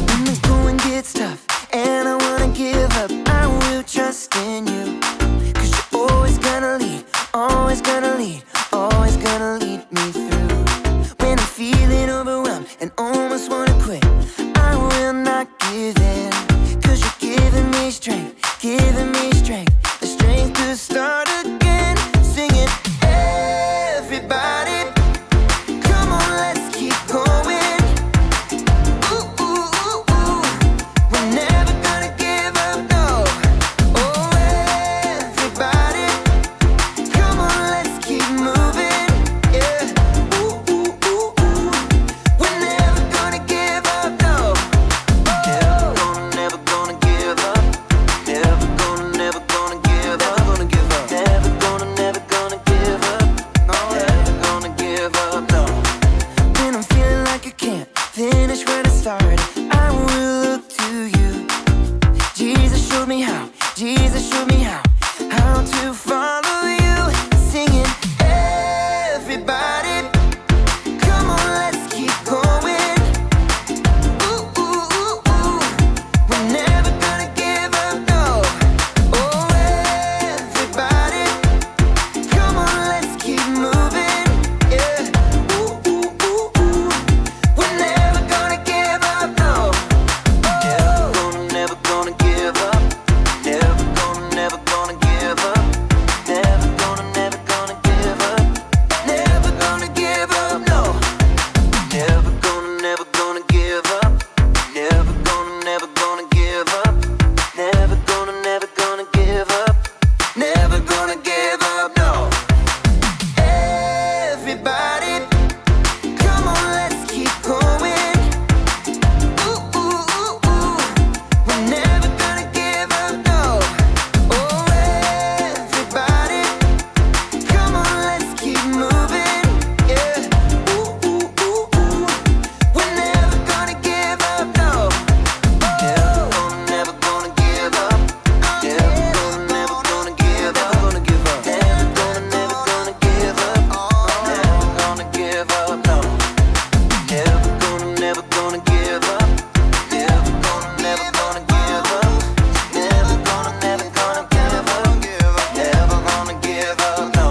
When the going gets tough and I wanna give up, I will trust in you. 'Cause you're always gonna lead, always gonna lead, always gonna lead me through. When I'm feeling overwhelmed and almost wanna quit, I will not give in. 'Cause you're giving me strength, the strength to start again. Singing, everybody, come on, let's keep going. Ooh, ooh, ooh, ooh. We're never gonna give up, no. Oh, everybody, come on, let's keep moving. Yeah. Ooh, ooh, ooh, ooh. We're never gonna give up, no. Never gonna give up. Never gonna give up. Never gonna give up. Never gonna give up. No, never gonna give up, no. When I'm feeling like I can't finish where I started, I will look to you. Jesus showed me how. Jesus showed me how to follow you. Singing, everybody, come on, let's keep going. Ooh, ooh, ooh, ooh. We're never gonna give up, no. Oh, everybody, come on, let's keep moving. Yeah. Ooh, ooh, ooh, ooh. We're never gonna give up, no. Never gonna give up. Never gonna give up. Never gonna give up. Never gonna give up, no. Never gonna give up. Never gonna give up. Never gonna give up. Never gonna give up, no. Everybody, come on, let's keep going. Ooh, ooh, ooh, ooh. We're never gonna give up, no. Oh, everybody, come on, let's keep moving. Yeah. Ooh, ooh, ooh, ooh. We're never gonna give up, no. Never gonna give up. Never gonna give up. Never gonna give up. Never gonna give up. Never gonna give up, no. Never gonna give up. Never gonna give up. Never gonna give up. Never gonna give up, no.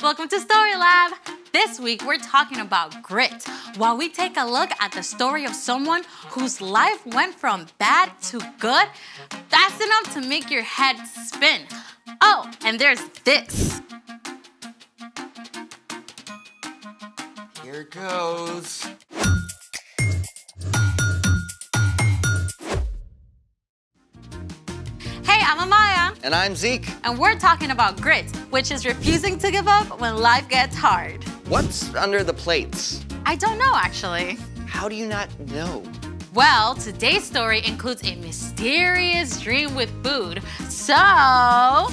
Welcome to Story Lab. This week we're talking about grit while we take a look at the story of someone whose life went from bad to good fast enough to make your head spin. Oh, and there's this. Here goes. Hey, I'm Amaya, And I'm Zeke. and we're talking about grit, which is refusing to give up when life gets hard. What's under the plates? I don't know, actually. How do you not know? Well, today's story includes a mysterious dream with food. So,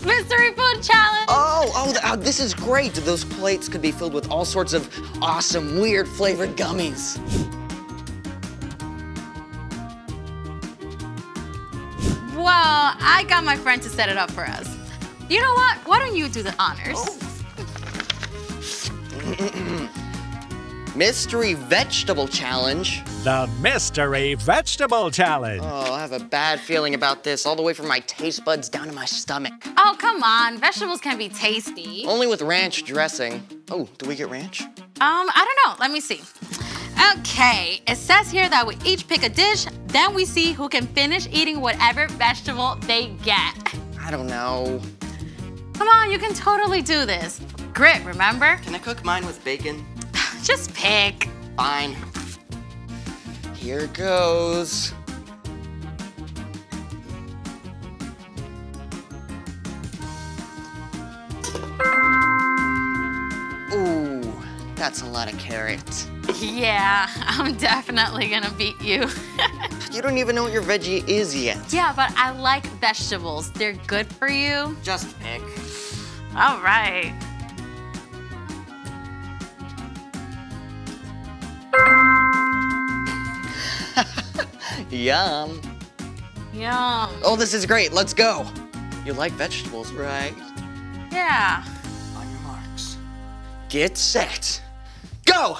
mystery food challenge. Oh, this is great. Those plates could be filled with all sorts of awesome, weird flavored gummies. Well, I got my friend to set it up for us. You know what? Why don't you do the honors? Mystery vegetable challenge. The Mystery Vegetable Challenge. Oh, I have a bad feeling about this, all the way from my taste buds down to my stomach. Oh, come on. Vegetables can be tasty. Only with ranch dressing. Oh, do we get ranch? I don't know. Let me see. Okay, it says here that we each pick a dish, then we see who can finish eating whatever vegetable they get. I don't know. Come on, you can totally do this. Grit, remember? Can I cook mine with bacon? Just pick. Fine. Here goes. Ooh, that's a lot of carrots. Yeah, I'm definitely gonna beat you. You don't even know what your veggie is yet. Yeah, but I like vegetables. They're good for you. Just pick. All right. Yum. Yum. Oh, this is great. Let's go. You like vegetables, right? Yeah. On your marks. get set, go!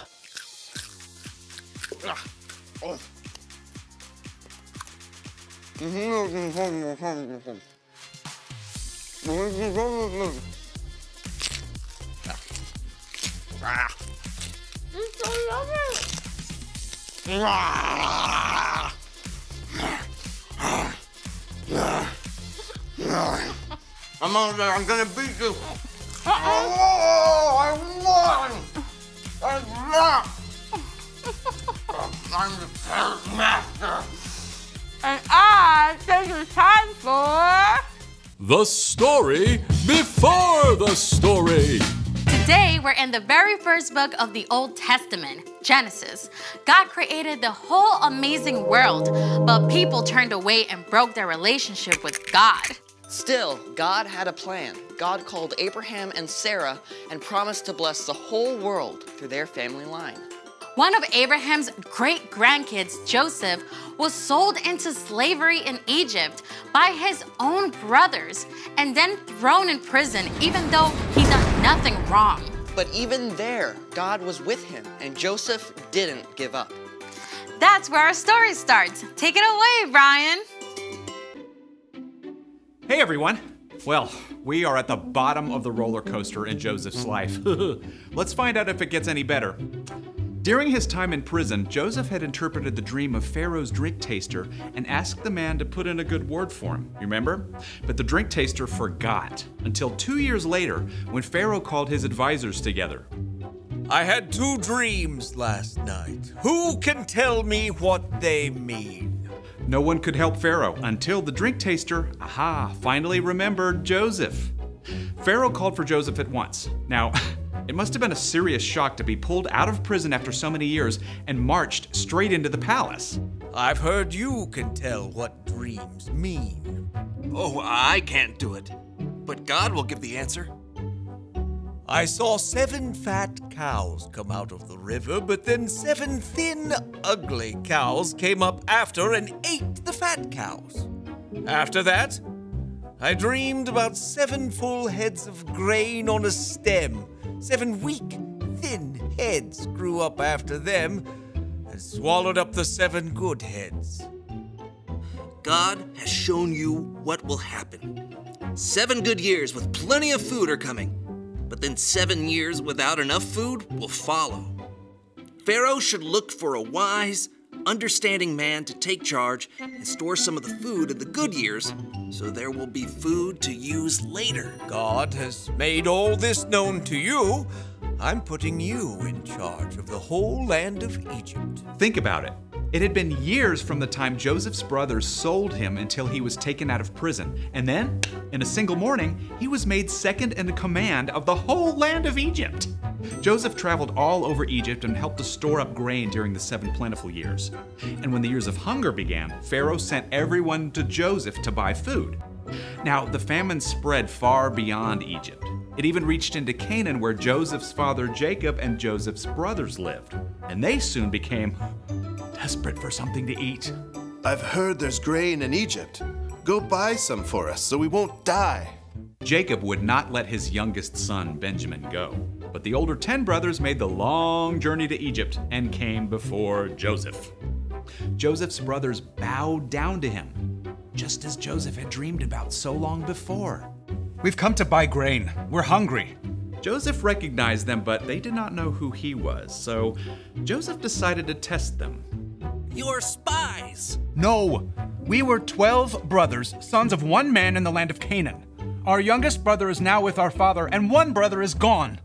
I'm gonna beat you. Oh, I won! I'm the first master. And I think it's time for... The story before the story. Today, we're in the very first book of the Old Testament, Genesis. God created the whole amazing world, but people turned away and broke their relationship with God. Still, God had a plan. God called Abraham and Sarah and promised to bless the whole world through their family line. One of Abraham's great-grandkids, Joseph, was sold into slavery in Egypt by his own brothers and then thrown in prison even though he done nothing wrong. But even there, God was with him, and Joseph didn't give up. That's where our story starts. Take it away, Brian. Hey everyone! Well, we are at the bottom of the roller coaster in Joseph's life. Let's find out if it gets any better. During his time in prison, Joseph had interpreted the dream of Pharaoh's drink taster and asked the man to put in a good word for him, remember? But the drink taster forgot until 2 years later when Pharaoh called his advisors together. I had 2 dreams last night. Who can tell me what they mean? No one could help Pharaoh until the drink taster, finally remembered Joseph. Pharaoh called for Joseph at once. Now, it must have been a serious shock to be pulled out of prison after so many years and marched straight into the palace. I've heard you can tell what dreams mean. Oh, I can't do it. But God will give the answer. I saw 7 fat cows come out of the river, but then 7 thin, ugly cows came up after and ate the fat cows. After that, I dreamed about 7 full heads of grain on a stem. 7 weak, thin heads grew up after them and swallowed up the 7 good heads. God has shown you what will happen. 7 good years with plenty of food are coming, but then 7 years without enough food will follow. Pharaoh should look for a wise, understanding man to take charge and store some of the food in the good years so there will be food to use later. God has made all this known to you. I'm putting you in charge of the whole land of Egypt. Think about it. It had been years from the time Joseph's brothers sold him until he was taken out of prison. And then, in a single morning, he was made second in command of the whole land of Egypt. Joseph traveled all over Egypt and helped to store up grain during the 7 plentiful years. And when the years of hunger began, Pharaoh sent everyone to Joseph to buy food. Now, the famine spread far beyond Egypt. It even reached into Canaan, where Joseph's father Jacob and Joseph's brothers lived. And they soon became desperate for something to eat. I've heard there's grain in Egypt. Go buy some for us so we won't die. Jacob would not let his youngest son, Benjamin, go. But the older 10 brothers made the long journey to Egypt and came before Joseph. Joseph's brothers bowed down to him, just as Joseph had dreamed about so long before. We've come to buy grain. We're hungry. Joseph recognized them, but they did not know who he was, so Joseph decided to test them. You're spies! No, we were 12 brothers, sons of one man in the land of Canaan. Our youngest brother is now with our father, and one brother is gone.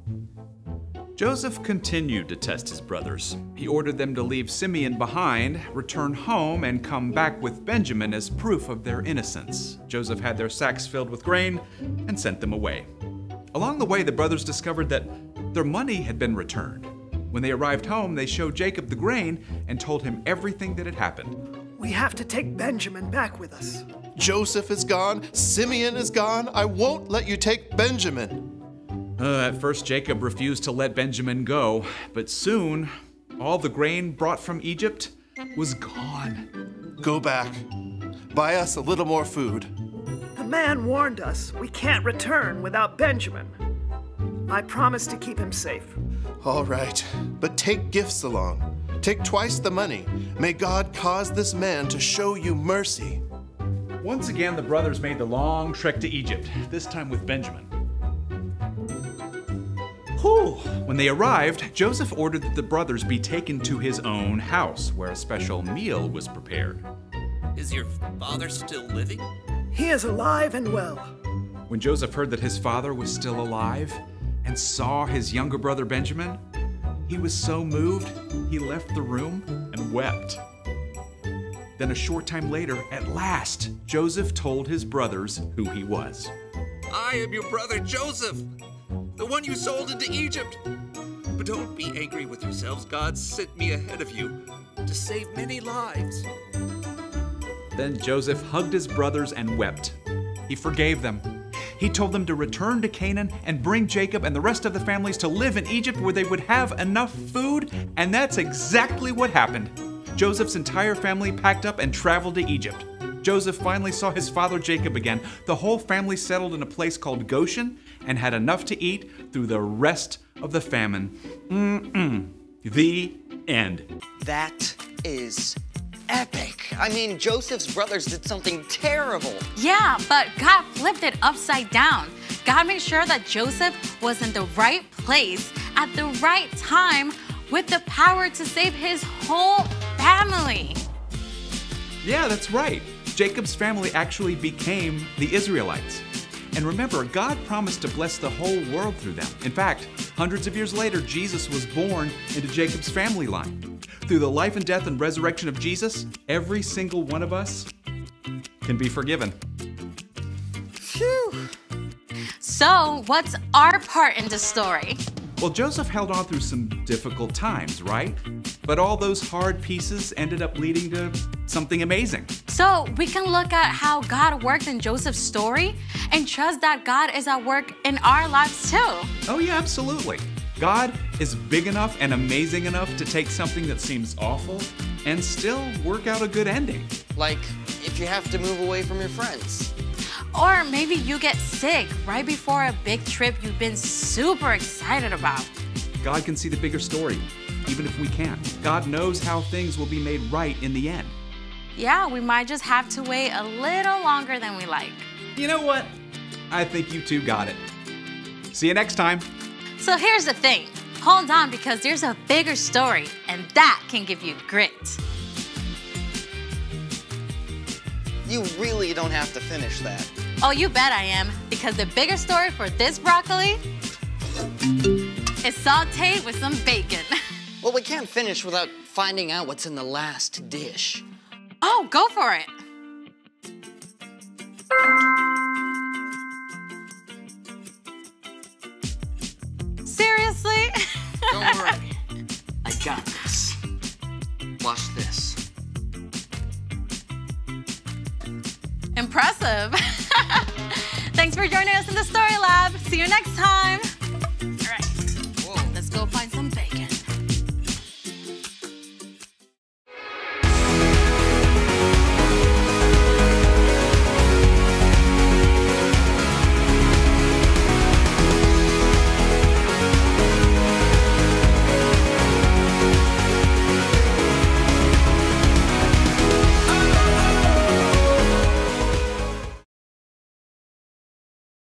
Joseph continued to test his brothers. He ordered them to leave Simeon behind, return home, and come back with Benjamin as proof of their innocence. Joseph had their sacks filled with grain and sent them away. Along the way, the brothers discovered that their money had been returned. When they arrived home, they showed Jacob the grain and told him everything that had happened. We have to take Benjamin back with us. Joseph is gone. Simeon is gone. I won't let you take Benjamin. At first, Jacob refused to let Benjamin go, but soon, all the grain brought from Egypt was gone. Go back. Buy us a little more food. The man warned us we can't return without Benjamin. I promise to keep him safe. All right, but take gifts along. Take twice the money. May God cause this man to show you mercy. Once again, the brothers made the long trek to Egypt, this time with Benjamin. Whew. When they arrived, Joseph ordered that the brothers be taken to his own house, where a special meal was prepared. Is your father still living? He is alive and well. When Joseph heard that his father was still alive and saw his younger brother Benjamin, he was so moved, he left the room and wept. Then a short time later, at last, Joseph told his brothers who he was. I am your brother Joseph, the one you sold into Egypt. But don't be angry with yourselves. God sent me ahead of you to save many lives. Then Joseph hugged his brothers and wept. He forgave them. He told them to return to Canaan and bring Jacob and the rest of the families to live in Egypt where they would have enough food, and that's exactly what happened. Joseph's entire family packed up and traveled to Egypt. Joseph finally saw his father Jacob again. The whole family settled in a place called Goshen and had enough to eat through the rest of the famine. The end. That is epic. I mean, Joseph's brothers did something terrible. Yeah, but God flipped it upside down. God made sure that Joseph was in the right place at the right time with the power to save his whole family. Yeah, that's right. Jacob's family actually became the Israelites. And remember, God promised to bless the whole world through them. In fact, hundreds of years later, Jesus was born into Jacob's family line. Through the life and death and resurrection of Jesus, every single one of us can be forgiven. Phew. So, what's our part in the story? Well, Joseph held on through some difficult times, right? But all those hard pieces ended up leading to something amazing. So, we can look at how God worked in Joseph's story and trust that God is at work in our lives too. Oh yeah, absolutely. God is big enough and amazing enough to take something that seems awful and still work out a good ending. Like, if you have to move away from your friends. Or maybe you get sick right before a big trip you've been super excited about. God can see the bigger story, even if we can't. God knows how things will be made right in the end. Yeah, we might just have to wait a little longer than we like. You know what? I think you two got it. See you next time. So here's the thing. Hold on, because there's a bigger story, and that can give you grit. You really don't have to finish that. Oh, you bet I am, because the bigger story for this broccoli is sauteed with some bacon. Well, we can't finish without finding out what's in the last dish. Oh, go for it. Seriously? Don't worry. I got this. Watch this. Impressive. Thanks for joining us in the Story Lab. See you next time.